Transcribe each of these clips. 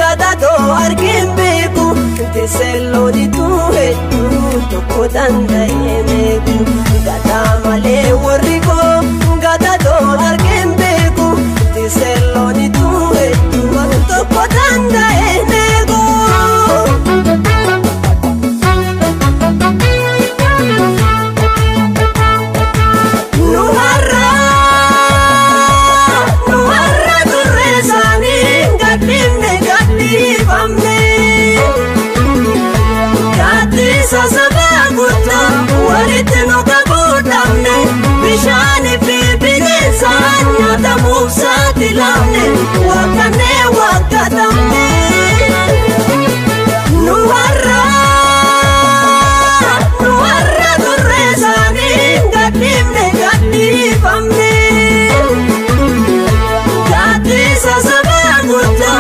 gadato argin beeku tiselloni tu heddu tokko danda'e meeku gada malee warri koo gadato argin beeku tiselloni tu heddu tokko danda'e meeku. Sasabaguta walitti nu qabuudhamne bishaanii fi bineensaan nyaatamuuf saaxilamne wakkane wakkatamne nu warra durreessaanii gadhiifne gadhiifamne gaatti sasabaguta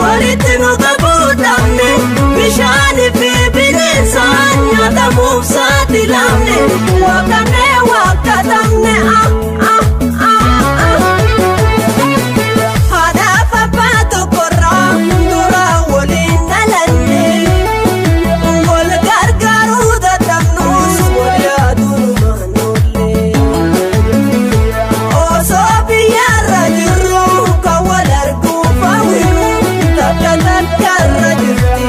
walitti nu qabuudhamne bishaanii fi bineensaan nyaatamuuf saaxilamne wakkane wakkatamne haadhaaf abbaa tokkorraa dura waliin dhalanne wal gargaaruu dadhabnus wal yaaduunumaan oolle osoo biyyarra jirru kan wal arguuf hawwinu takka takkarra jirti.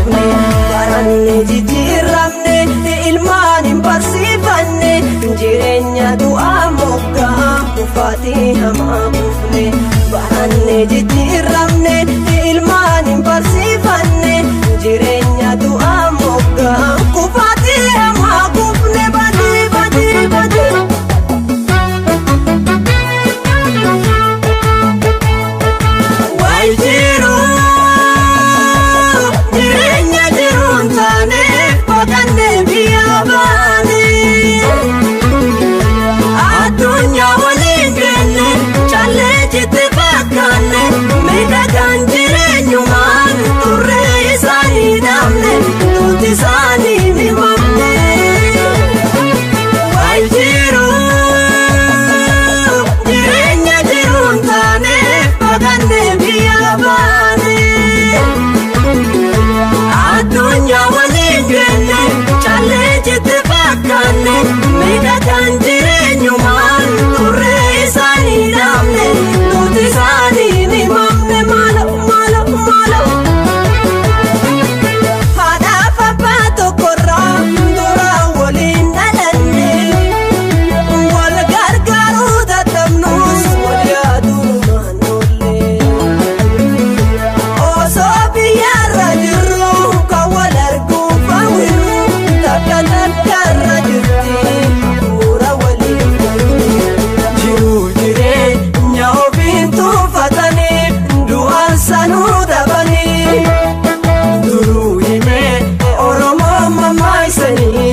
Baranne jijjiiramne ilmaan hin barsiifanne jireenya du'aa moggaa kufaatii hamaa kufne baranne jijjiiramne ilmaan hin barsiifanne jireenya du'aa moggaa kufaatii hamaa kufne badii badii badii. Addunyaa waliin genne callee jitte fakkaanne miidhagaan jireenyumaan turree isaanii dhabne tuuti isaanii ni mamne wal jiru jireenya jiruun taane faganne biyya baane addunyaa waliin genne callee jitte fakkaanne miidhagaan jireenyumaan turree isaanii dhabne tuuti isaanii ni mamne maalo maalo maalo haadhaaf abbaa tokkorraa dura waliin dhalanne wal gargaaruu dadhabnus wal yaaduunumaan oolle osoo biyyarra jirru kan wal arguuf hawwinu takka takkarra jirti. Sanuu dabanii duruu himee Oromoo mammaaksa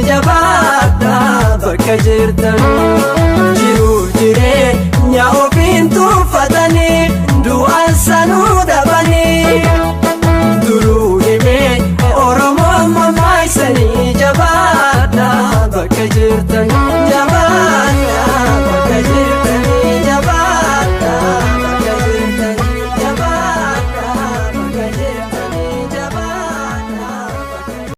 jabaadhaa bakka jirtan jiruu jireenya